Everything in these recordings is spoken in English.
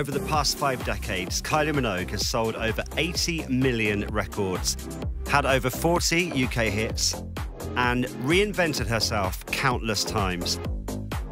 Over the past 5 decades, Kylie Minogue has sold over 80 million records, had over 40 UK hits, and reinvented herself countless times.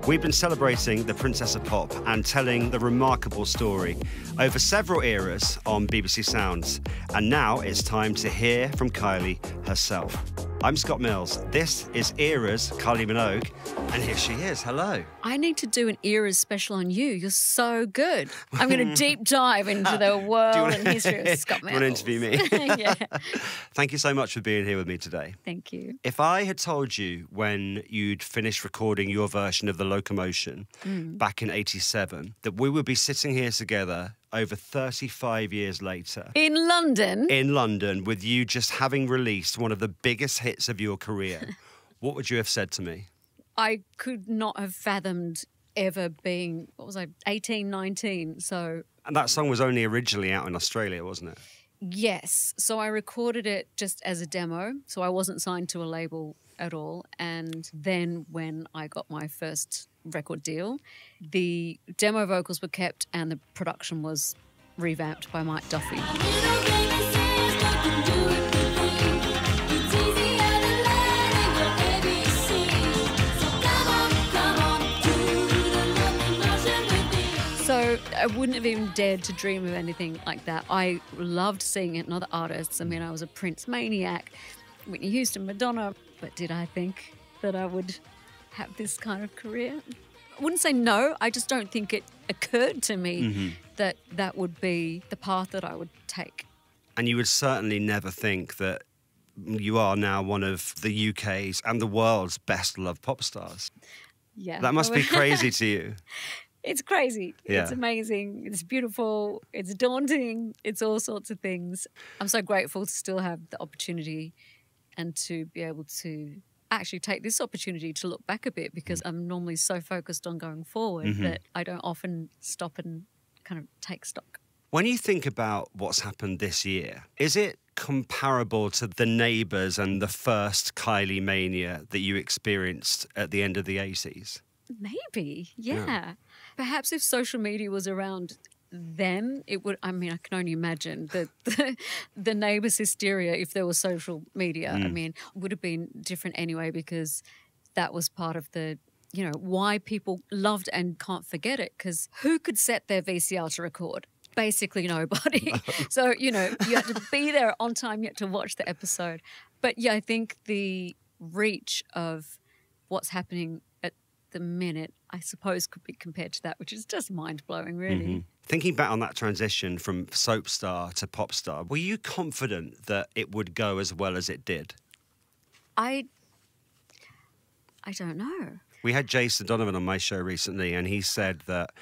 We've been celebrating the Princess of Pop and telling the remarkable story over several eras on BBC Sounds. And now it's time to hear from Kylie herself. I'm Scott Mills. This is Era's Kylie Minogue, and here she is. Hello. I need to do an Era's special on you. You're so good. I'm going to deep dive into the world and history of Scott Mills. You want to interview me? Yeah. Thank you so much for being here with me today. Thank you. If I had told you when you'd finished recording your version of The Locomotion back in '87 that we would be sitting here together over 35 years later. In London? In London, with you just having released one of the biggest hits of your career, what would you have said to me? I could not have fathomed ever being, 18, 19, so... And that song was only originally out in Australia, wasn't it? Yes. So I recorded it just as a demo, so I wasn't signed to a label at all. And then when I got my first record deal, the demo vocals were kept and the production was revamped by Mike Duffy. So I wouldn't have even dared to dream of anything like that. I loved seeing it in other artists. I mean, I was a Prince maniac, Whitney Houston, Madonna. But did I think that I would have this kind of career? I wouldn't say no. I just don't think it occurred to me that that would be the path that I would take. And you would certainly never think that you are now one of the UK's and the world's best loved pop stars. Yeah. That must be crazy to you. It's crazy. Yeah. It's amazing. It's beautiful. It's daunting. It's all sorts of things. I'm so grateful to still have the opportunity and to be able to actually take this opportunity to look back a bit, because I'm normally so focused on going forward that I don't often stop and kind of take stock. When you think about what's happened this year, is it comparable to the Neighbours and the first Kylie mania that you experienced at the end of the 80s? Maybe, yeah. Perhaps if social media was around then, it would, I mean, I can only imagine the Neighbours hysteria if there was social media. I mean, would have been different anyway, because that was part of the, you know, why people loved and can't forget it, because who could set their VCR to record? Basically nobody. So, you know, you had to be there on time, you had to watch the episode. But yeah, I think the reach of what's happening at the minute, I suppose, could be compared to that, which is just mind-blowing, really. Thinking back on that transition from soap star to pop star, were you confident that it would go as well as it did? I don't know. We had Jason Donovan on my show recently, and he said that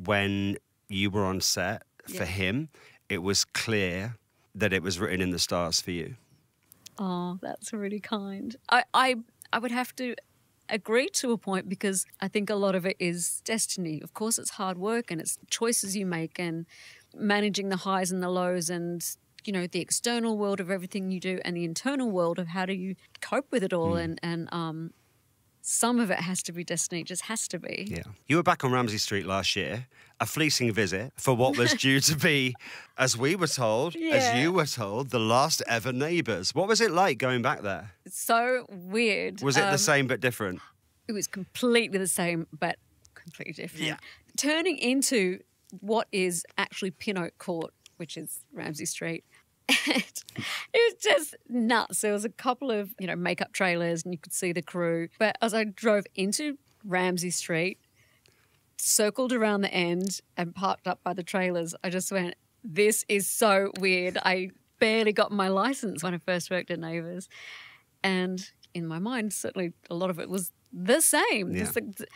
when you were on set, for him, it was clear that it was written in the stars for you. Oh, that's really kind. I would have to agree to a point, because I think a lot of it is destiny. Of course, it's hard work and it's choices you make and managing the highs and the lows and, you know, the external world of everything you do and the internal world of how do you cope with it all. And some of it has to be destiny. It just has to be. Yeah. You were back on Ramsay Street last year, a fleeting visit for what was due to be, as we were told, as you were told, the last ever Neighbours. What was it like going back there? It's so weird. Was it the same but different? It was completely the same but completely different. Yeah. Turning into what is actually Pin Oak Court, which is Ramsay Street. It was just nuts. There was a couple of, you know, makeup trailers and you could see the crew. But as I drove into Ramsay Street, circled around the end and parked up by the trailers, I just went, this is so weird. I barely got my license when I first worked at Neighbours. And in my mind, certainly a lot of it was the same. Yeah. Just like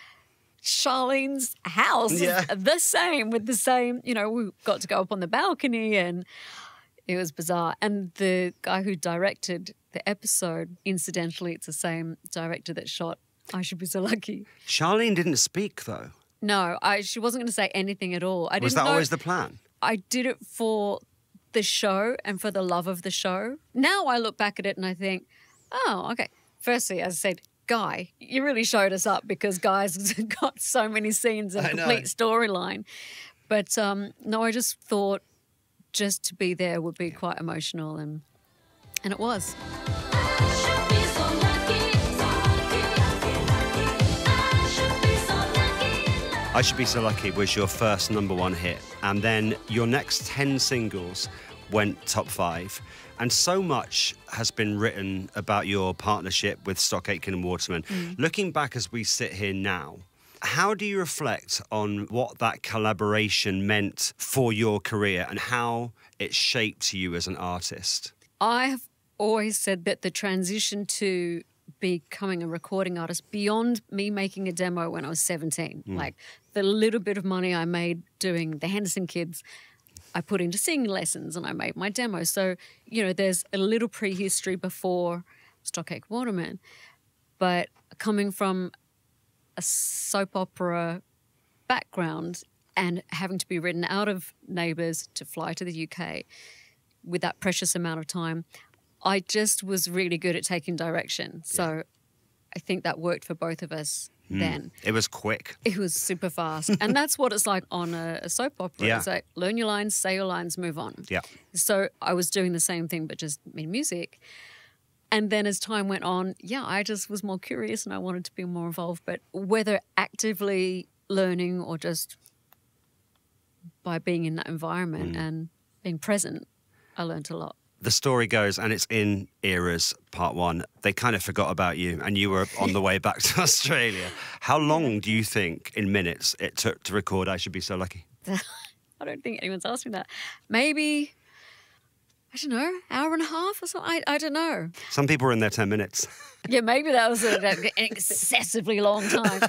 Charlene's house is the same, with the same, you know, we got to go up on the balcony and it was bizarre. And the guy who directed the episode, incidentally, it's the same director that shot I Should Be So Lucky. Charlene didn't speak, though. No, she wasn't going to say anything at all. Was that always the plan? I did it for the show and for the love of the show. Now I look back at it and I think, oh, okay. Firstly, as I said, Guy, you really showed us up, because Guy's got so many scenes and a complete storyline. But no, I just thought just to be there would be quite emotional, and it was. I Should Be So Lucky was your first #1 hit, and then your next 10 singles went top 5. And so much has been written about your partnership with Stock Aitken and Waterman. Looking back as we sit here now, how do you reflect on what that collaboration meant for your career and how it shaped you as an artist? I have always said that the transition to becoming a recording artist, beyond me making a demo when I was 17, like the little bit of money I made doing the Henderson Kids, I put into singing lessons and I made my demo. So, you know, there's a little prehistory before Stock Aitken Waterman. But coming from a soap opera background and having to be written out of Neighbours to fly to the UK with that precious amount of time, I just was really good at taking direction. So I think that worked for both of us then. It was quick. It was super fast. And that's what it's like on a soap opera. Yeah. It's like, learn your lines, say your lines, move on. Yeah. So I was doing the same thing, but just in music. And then as time went on, I just was more curious and I wanted to be more involved. But whether actively learning or just by being in that environment and being present, I learned a lot. The story goes, and it's in Eras Part 1, they kind of forgot about you and you were on the way back to Australia. How long do you think, in minutes, it took to record I Should Be So Lucky? I don't think anyone's asked me that. Maybe, I don't know, hour and a half or something? I don't know. Some people were in there 10 minutes. Yeah, maybe that was an excessively long time.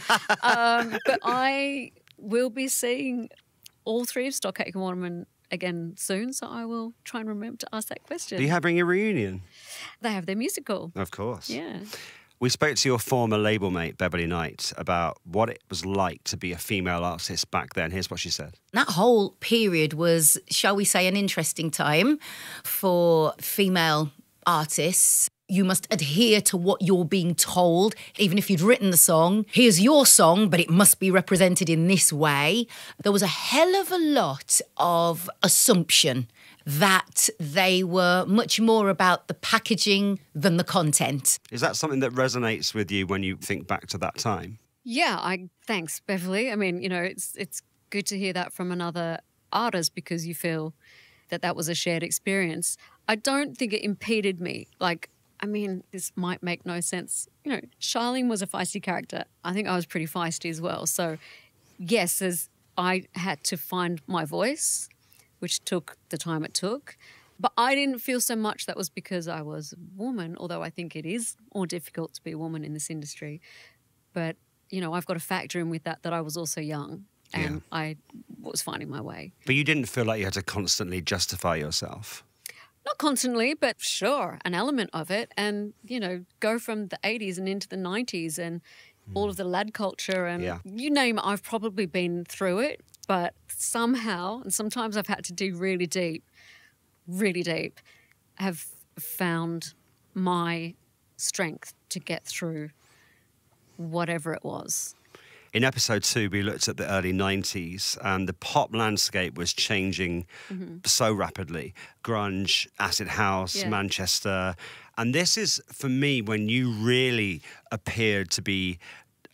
But I will be seeing all 3 of Stock Aitken Waterman again soon, so I will try and remember to ask that question. Do you having a reunion? They have their musical. Of course. Yeah. We spoke to your former label mate, Beverly Knight, about what it was like to be a female artist back then. Here's what she said. That whole period was, shall we say, an interesting time for female artists. You must adhere to what you're being told. Even if you'd written the song, here's your song, but it must be represented in this way. There was a hell of a lot of assumption that they were much more about the packaging than the content. Is that something that resonates with you when you think back to that time? Yeah, thanks, Beverly. I mean, you know, it's good to hear that from another artist because you feel that was a shared experience. I don't think it impeded me. I mean, this might make no sense. You know, Charlene was a feisty character. I think I was pretty feisty as well. So, yes, as I had to find my voice, which took the time it took. But I didn't feel so much that was because I was a woman, although I think it is more difficult to be a woman in this industry. But, you know, I've got to factor in with that I was also young and I was finding my way. But you didn't feel like you had to constantly justify yourself? Not constantly, but sure, an element of it. And, you know, go from the 80s and into the 90s and all of the lad culture and you name it, I've probably been through it. But somehow, and sometimes I've had to dig really deep, have found my strength to get through whatever it was. In episode 2, we looked at the early 90s and the pop landscape was changing so rapidly. Grunge, acid house, Manchester. And this is, for me, when you really appeared to be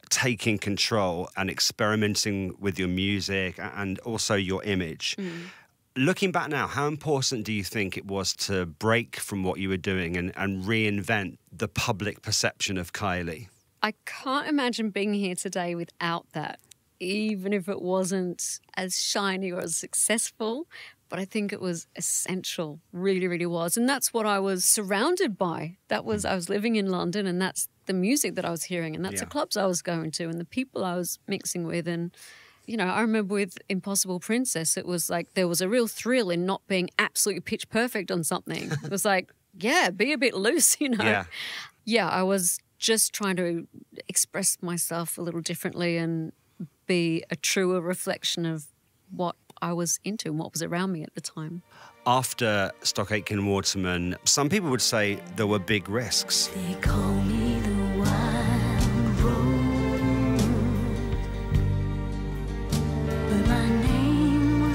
taking control and experimenting with your music and also your image. Looking back now, how important do you think it was to break from what you were doing and reinvent the public perception of Kylie? I can't imagine being here today without that, even if it wasn't as shiny or as successful. But I think it was essential, really, really was. And that's what I was surrounded by. I was living in London and that's the music that I was hearing and that's the clubs I was going to and the people I was mixing with. And, you know, I remember with Impossible Princess, it was like there was a real thrill in not being absolutely pitch perfect on something. It was like, be a bit loose, you know. Yeah, I was just trying to express myself a little differently and be a truer reflection of what I was into and what was around me at the time. After Stock Aitken Waterman, some people would say there were big risks. They call me the wild rose, but my name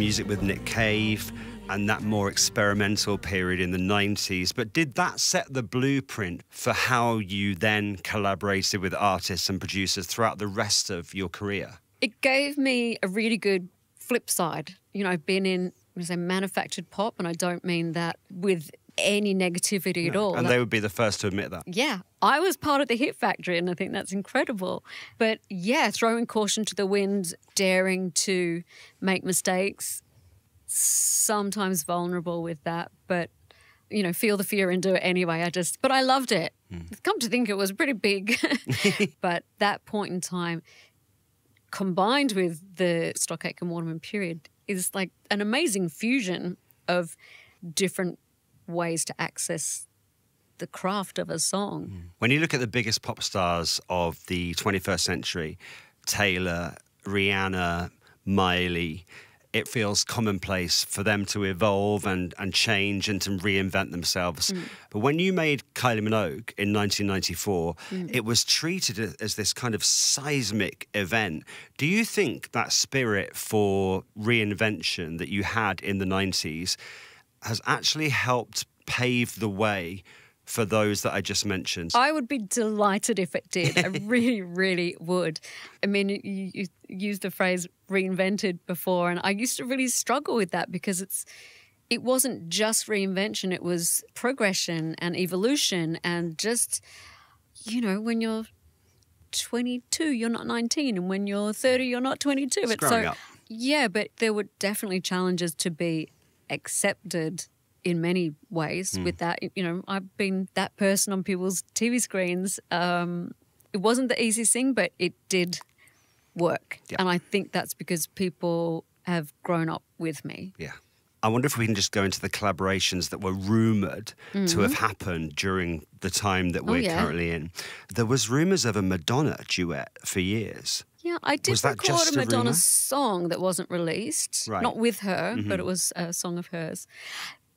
music with Nick Cave and that more experimental period in the 90s. But did that set the blueprint for how you then collaborated with artists and producers throughout the rest of your career? It gave me a really good flip side. You know, I've been in, say, manufactured pop, and I don't mean that with any negativity at all. And they would be the first to admit that. Yeah, I was part of the hit factory, and I think that's incredible. But yeah, throwing caution to the wind, daring to make mistakes, sometimes vulnerable with that, but, you know, feel the fear and do it anyway. But I loved it. Come to think, it was pretty big. But that point in time, combined with the Stockache and Waterman period, is like an amazing fusion of different ways to access the craft of a song. When you look at the biggest pop stars of the 21st century, Taylor, Rihanna, Miley, it feels commonplace for them to evolve and change and to reinvent themselves. But when you made Kylie Minogue in 1994, it was treated as this kind of seismic event. Do you think that spirit for reinvention that you had in the 90s has actually helped pave the way for those that I just mentioned? I would be delighted if it did. I really, really would. I mean, you used the phrase reinvented before, and I used to really struggle with that because it wasn't just reinvention, it was progression and evolution, and just, you know, when you're 22, you're not 19, and when you're 30, you're not 22. It's growing up. Yeah, but there were definitely challenges to be accepted in many ways with that. You know, I've been that person on people's TV screens. It wasn't the easiest thing, but it did work. Yeah. And I think that's because people have grown up with me. Yeah. I wonder if we can just go into the collaborations that were rumoured to have happened during the time that we're currently in. There was rumours of a Madonna duet for years. Yeah, I did Was that record just a a Madonna rumour? song that wasn't released. Right. Not with her, but it was a song of hers.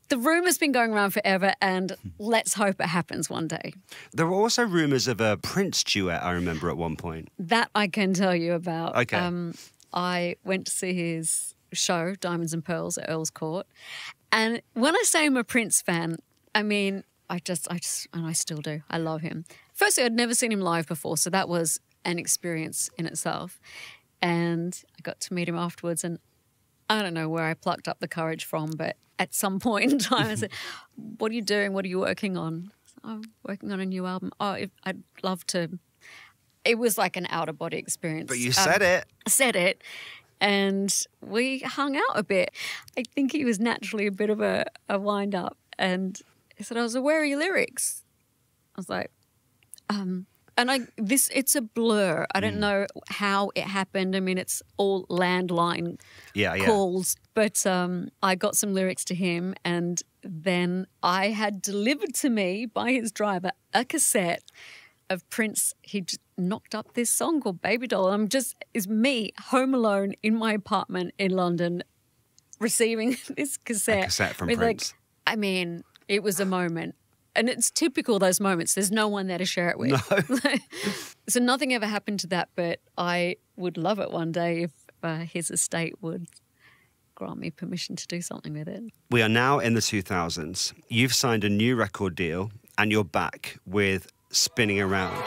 The rumour's been going around forever, and let's hope it happens one day. There were also rumours of a Prince duet, I remember, at one point. That I can tell you about. Okay. I went to see his show, Diamonds and Pearls, at Earl's Court. And when I say I'm a Prince fan, I mean, I just, and I still do. I love him. Firstly, I'd never seen him live before, so that was an experience in itself. And I got to meet him afterwards, and I don't know where I plucked up the courage from, but at some point in time I said, what are you doing? What are you working on? I'm working on a new album. Oh, I'd love to. It was like an out-of-body experience. But you said it. Said it. And we hung out a bit. I think he was naturally a bit of a wind-up. And he said, I was like, where are your lyrics? I was like, it's a blur. I don't know how it happened. I mean, it's all landline calls. But I got some lyrics to him, and then I had delivered to me by his driver a cassette of Prince. He knocked up this song called Baby Doll. It's me home alone in my apartment in London receiving this cassette. A cassette from with Prince. I mean, it was a moment. And it's typical, those moments. There's no one there to share it with. No. So nothing ever happened to that, but I would love it one day if his estate would grant me permission to do something with it. We are now in the 2000s. You've signed a new record deal and you're back with Spinning Around.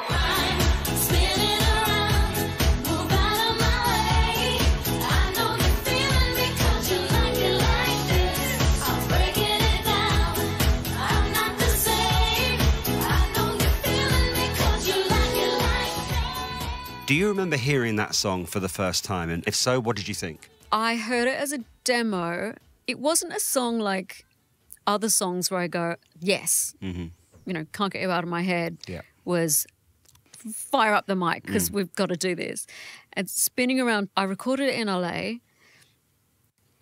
Do you remember hearing that song for the first time? And if so, what did you think? I heard it as a demo. It wasn't a song like other songs where I go, yes, you know, Can't Get You Out of My Head was fire up the mic because we've got to do this. And Spinning Around, I recorded it in LA,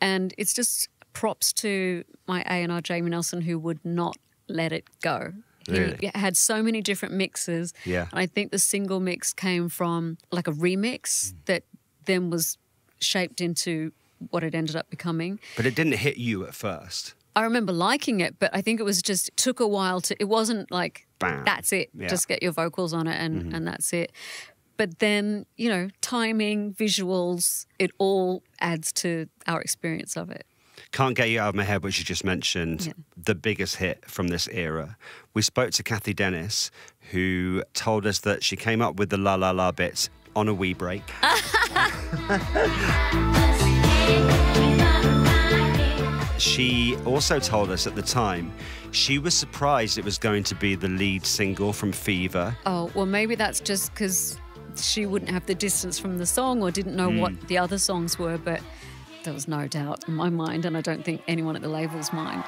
and it's just props to my A&R, Jamie Nelson, who would not let it go. Really? He had so many different mixes. Yeah. And I think the single mix came from like a remix that then was shaped into what it ended up becoming. But it didn't hit you at first. I remember liking it, but I think it took a while to, it wasn't like, Bam. that's it, Yeah. just get your vocals on it and that's it. But then, you know, timing, visuals, it all adds to our experience of it. Can't get you out of my head what you just mentioned, the biggest hit from this era. We spoke to Kathy Dennis, who told us that she came up with the La La La bits on a wee break. She also told us at the time she was surprised it was going to be the lead single from Fever. Oh, well, maybe that's just because she wouldn't have the distance from the song or didn't know what the other songs were, but there was no doubt in my mind, and I don't think anyone at the label's mind.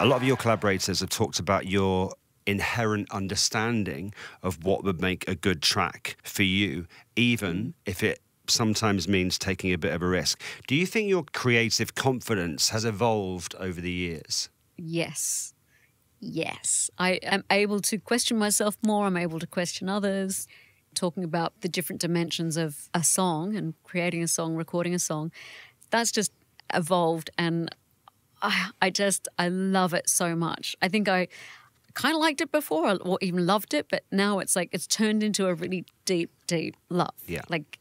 A lot of your collaborators have talked about your inherent understanding of what would make a good track for you, even if it sometimes means taking a bit of a risk. Do you think your creative confidence has evolved over the years? Yes. Yes. I am able to question myself more. I'm able to question others. Talking about the different dimensions of a song and creating a song, recording a song, that's just evolved, and I love it so much. I think I kind of liked it before or even loved it, but now it's like it's turned into a really deep, deep love. Yeah. Like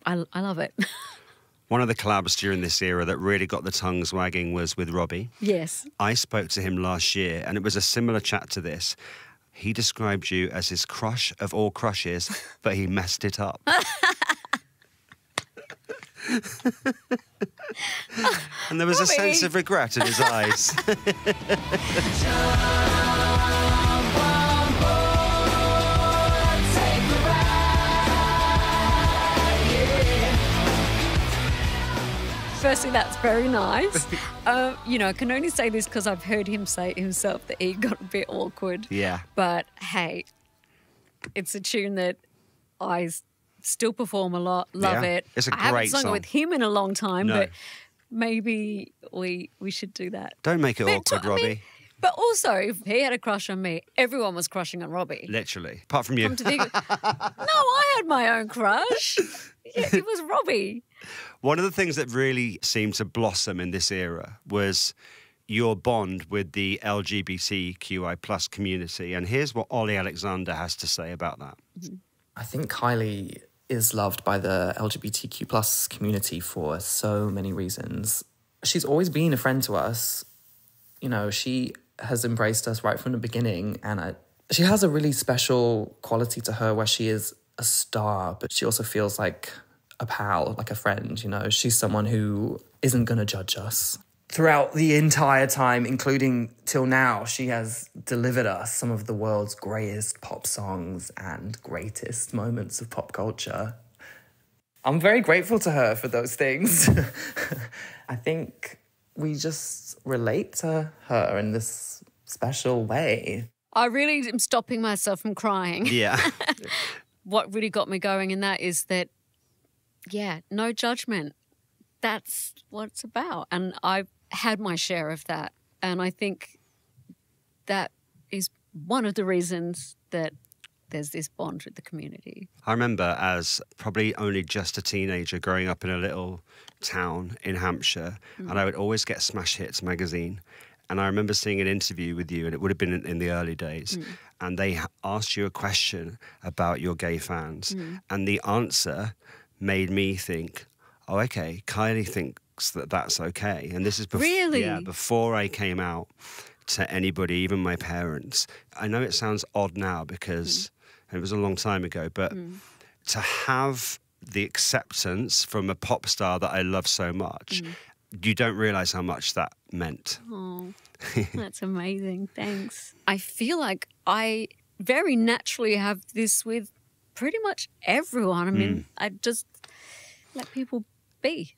I love it. One of the collabs during this era that really got the tongues wagging was with Robbie. Yes. I spoke to him last year, and it was a similar chat to this. He described you as his crush of all crushes, but he messed it up. And there was a sense of regret in his eyes. Firstly, that's very nice. You know, I can only say this because I've heard him say himself that he got a bit awkward. Yeah. But hey, it's a tune that I still perform a lot. Love it. It's a I haven't great sung song. it with him in a long time, No. but maybe we should do that. Don't make it But awkward, I mean, Robbie. but also, if he had a crush on me, everyone was crushing on Robbie. Literally. Apart from you. Come to think of it. No, I had my own crush. Yeah, it was Robbie. One of the things that really seemed to blossom in this era was your bond with the LGBTQI plus community. And here's what Ollie Alexander has to say about that. I think Kylie is loved by the LGBTQ plus community for so many reasons. She's always been a friend to us. You know, she has embraced us right from the beginning, and she has a really special quality to her where she is a star, but she also feels like a pal, like a friend, you know. She's someone who isn't going to judge us. Throughout the entire time, including till now, she has delivered us some of the world's greatest pop songs and greatest moments of pop culture. I'm very grateful to her for those things. I think we just relate to her in this special way. I really am stopping myself from crying. Yeah. What really got me going in that is that, yeah, no judgment. That's what it's about. And I've had my share of that. And I think that is one of the reasons that there's this bond with the community. I remember as probably only just a teenager growing up in a little town in Hampshire, and I would always get Smash Hits magazine. And I remember seeing an interview with you, and it would have been in the early days, and they asked you a question about your gay fans. And the answer made me think, oh, okay, Kylie thinks that that's okay. And this is Really? Yeah, before I came out to anybody, even my parents. I know it sounds odd now because it was a long time ago, but to have the acceptance from a pop star that I love so much, you don't realise how much that meant. Oh, that's amazing. Thanks. I feel like I very naturally have this with pretty much everyone. I mean, I just let people be.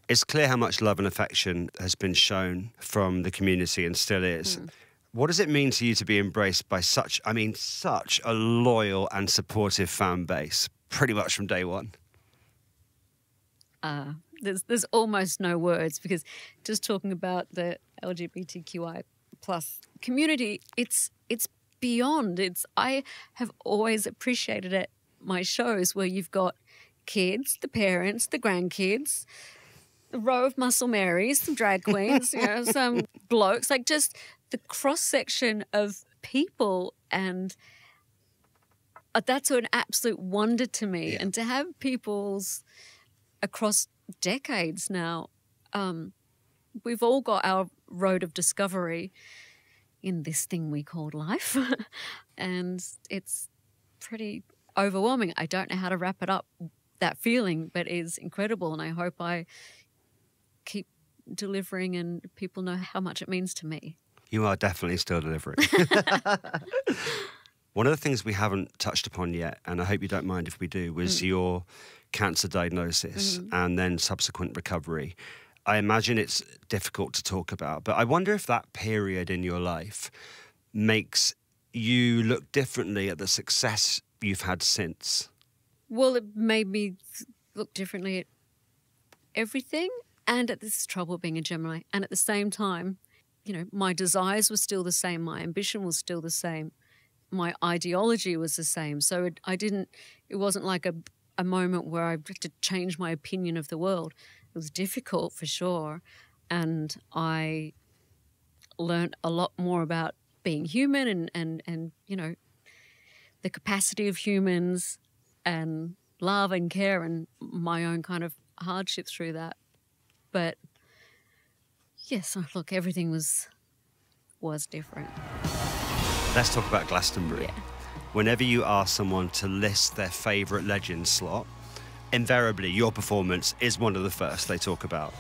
It's clear how much love and affection has been shown from the community and still is. What does it mean to you to be embraced by such a loyal and supportive fan base, pretty much from day one? There's almost no words, because just talking about the LGBTQI plus community, it's beyond. I have always appreciated at my shows where you've got kids, the parents, the grandkids, a row of muscle Marys, some drag queens, you know, some blokes, like just the cross section of people, and that's an absolute wonder to me. And to have people's across decades now, we've all got our road of discovery in this thing we called life, and it's pretty overwhelming. I don't know how to wrap it up, that feeling, but it's incredible, and I hope I keep delivering and people know how much it means to me. You are definitely still delivering. One of the things we haven't touched upon yet, and I hope you don't mind if we do, was your cancer diagnosis and then subsequent recovery. I imagine it's difficult to talk about, but I wonder if that period in your life makes you look differently at the success you've had since. Well, it made me look differently at everything, and at this trouble being a Gemini. And at the same time, you know, my desires were still the same, my ambition was still the same, my ideology was the same. So it wasn't like a moment where I had to change my opinion of the world. It was difficult for sure. And I learned a lot more about being human and you know, the capacity of humans and love and care and my own kind of hardship through that. But yes, look, everything was different. Let's talk about Glastonbury. Yeah. Whenever you ask someone to list their favourite legend slot, invariably your performance is one of the first they talk about.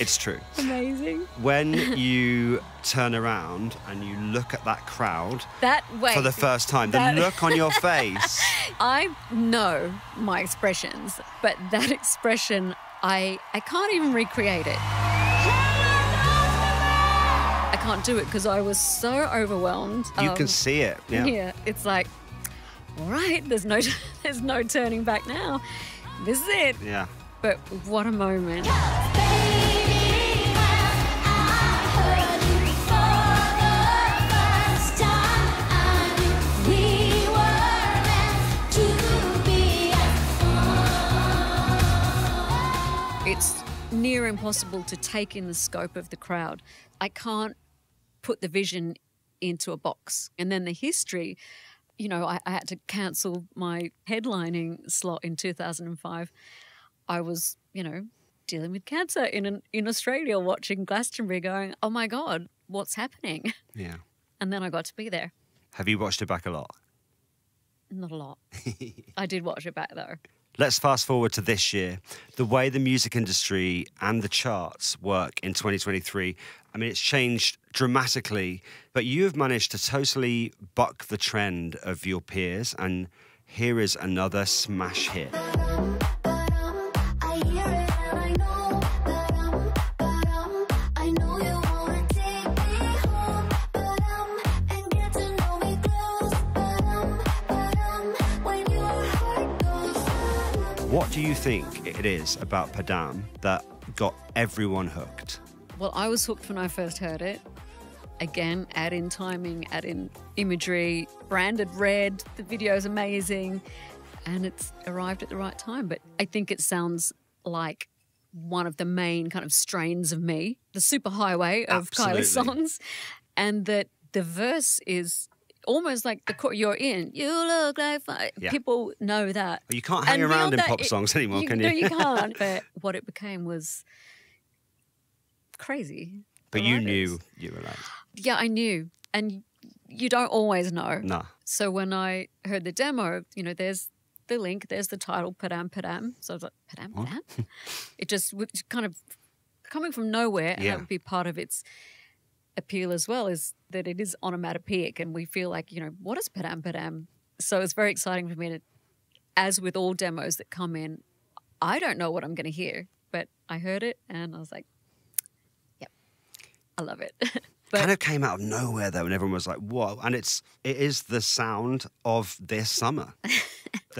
It's true. Amazing. When you turn around and you look at that crowd for the first time, the look on your face. I know my expressions, but that expression, I can't even recreate it. I can't do it because I was so overwhelmed. You can see it. Yeah. Yeah, it's like, all right, there's no turning back now. This is it. Yeah. But what a moment. It's near impossible to take in the scope of the crowd. I can't put the vision into a box. And then the history, you know, I had to cancel my headlining slot in 2005. I was, you know, dealing with cancer in Australia, watching Glastonbury going, oh my God, what's happening? Yeah. And then I got to be there. Have you watched it back a lot? Not a lot. I did watch it back though. Let's fast forward to this year. The way the music industry and the charts work in 2023, I mean, it's changed dramatically, but you have managed to totally buck the trend of your peers, and here is another smash hit. What do you think it is about Padam that got everyone hooked? Well, I was hooked when I first heard it. Again, add in timing, add in imagery, branded red, the video's amazing, and it's arrived at the right time. But I think it sounds like one of the main kind of strains of me, the superhighway of Kylie songs, and that the verse is almost like the you're in. You look like fire. Yeah. People know that. You can't hang around in pop songs anymore, can you? No, you can't. But what it became was crazy. But you knew you were like... Yeah, I knew. And you don't always know. No. So when I heard the demo, you know, there's the link, there's the title, Padam Padam. So I was like, Padam Padam? It just was kind of coming from nowhere, and that would be part of its appeal as well, is that it is onomatopoeic, and we feel like, you know, what is Padam Padam? So it's very exciting for me to, as with all demos that come in, I don't know what I'm going to hear, but I heard it and I was like, yep, I love it. But kind of came out of nowhere though, and everyone was like, whoa. And it is the sound of this summer.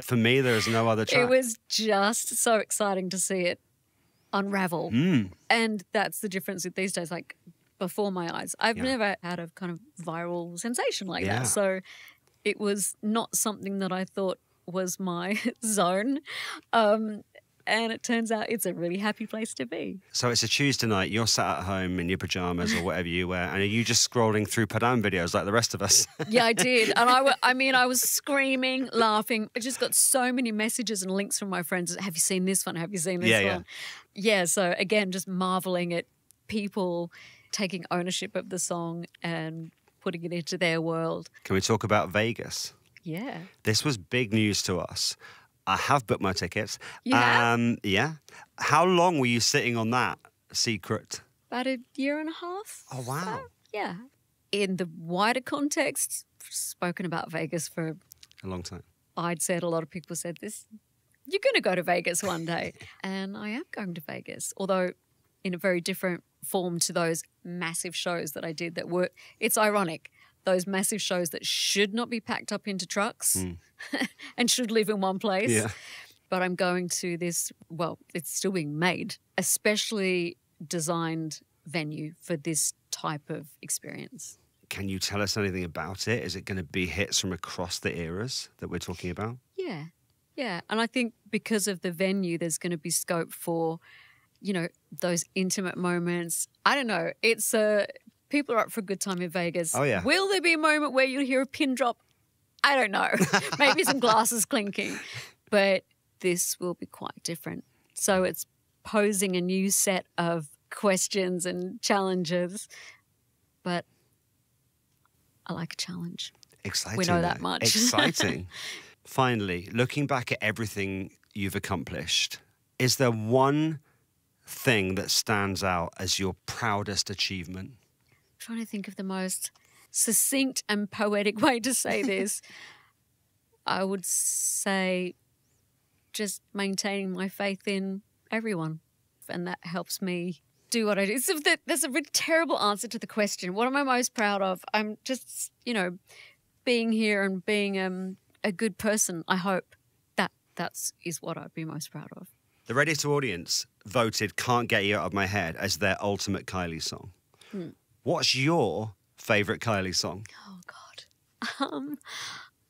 For me, there is no other track. It was just so exciting to see it unravel. And that's the difference with these days, like before my eyes. I've never had a kind of viral sensation like that. So it was not something that I thought was my zone. And it turns out it's a really happy place to be. So it's a Tuesday night, you're sat at home in your pajamas or whatever you wear, and are you just scrolling through Padam videos like the rest of us? Yeah, I did. And I was screaming, laughing. I just got so many messages and links from my friends. Have you seen this one? Have you seen this one? Yeah, so again, just marveling at people taking ownership of the song and putting it into their world. Can we talk about Vegas? Yeah. This was big news to us. I have booked my tickets. You have? Yeah. How long were you sitting on that secret? About a year and a half. Oh, wow. So, yeah. In the wider context, spoken about Vegas for A long time. I'd said, a lot of people said this, you're going to go to Vegas one day. And I am going to Vegas, although in a very different form to those massive shows that I did that were, it's ironic, those massive shows that should not be packed up into trucks and should live in one place. Yeah. But I'm going to this, well, it's still being made, a specially designed venue for this type of experience. Can you tell us anything about it? Is it going to be hits from across the eras that we're talking about? Yeah. Yeah. And I think because of the venue, there's going to be scope for, you know, those intimate moments. I don't know. It's people are up for a good time in Vegas. Oh, yeah. Will there be a moment where you'll hear a pin drop? I don't know. Maybe some glasses clinking. But this will be quite different. So it's posing a new set of questions and challenges. But I like a challenge. Exciting. We know that much. Exciting. Finally, looking back at everything you've accomplished, is there one thing that stands out as your proudest achievement? I'm trying to think of the most succinct and poetic way to say this. I would say just maintaining my faith in everyone. And that helps me do what I do. So there's a really terrible answer to the question. What am I most proud of? I'm just, you know, being here and being a good person, I hope. That's what I'd be most proud of. The Radio 2 audience voted Can't Get You Out of My Head as their ultimate Kylie song. What's your favourite Kylie song? Oh, God.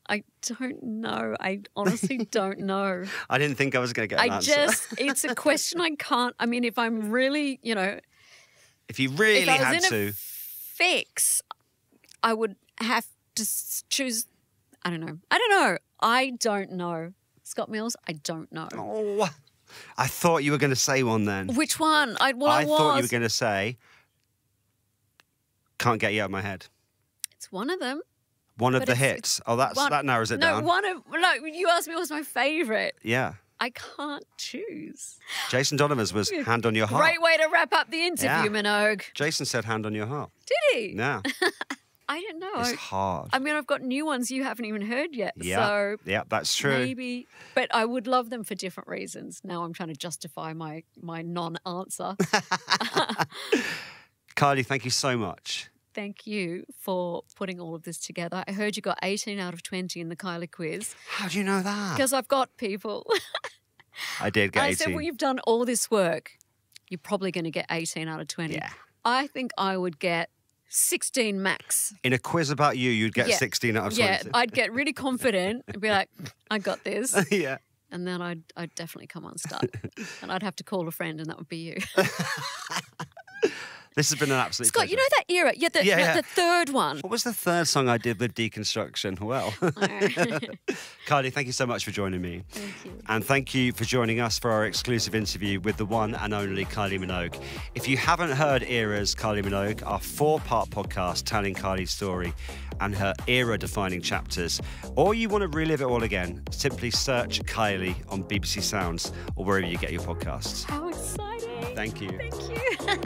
I don't know. I honestly don't know. I didn't think I was going to get an answer. It's a question I can't, I mean, if I'm really, you know. If you really if I was had in to. A fix, I would have to choose, I don't know. I don't know. Scott Mills, I don't know. Oh, I thought you were going to say one then. Which one? I thought you were going to say Can't Get You Out of My Head. It's one of them. One of But the it's- hits. Oh, that narrows it down. You asked me what was my favourite. Yeah. I can't choose. Jason Donovan's was Hand on Your Heart. Great way to wrap up the interview, Yeah. Minogue. Jason said Hand on Your Heart. Did he? Yeah. I don't know. It's hard. I mean, I've got new ones you haven't even heard yet. Yeah. So Yeah, that's true. maybe, but I would love them for different reasons. Now I'm trying to justify my non-answer. Kylie, thank you so much. Thank you for putting all of this together. I heard you got 18 out of 20 in the Kylie quiz. How do you know that? Because I've got people. I did get 18. I said, well, you've done all this work. You're probably going to get 18 out of 20. Yeah. I think I would get 16 max. In a quiz about you, you'd get 16 out of 20. Yeah, I'd get really confident and be like, I got this. Yeah. And then I'd definitely come unstuck. And I'd have to call a friend, and that would be you. This has been an absolute Scott, pleasure. you know that era? Yeah, the third one. What was the third song I did with Deconstruction? Well, Kylie, thank you so much for joining me. Thank you. And thank you for joining us for our exclusive interview with the one and only Kylie Minogue. If you haven't heard Era's Kylie Minogue, our 4-part podcast telling Kylie's story and her era-defining chapters, or you want to relive it all again, simply search Kylie on BBC Sounds or wherever you get your podcasts. How exciting. Thank you. Thank you.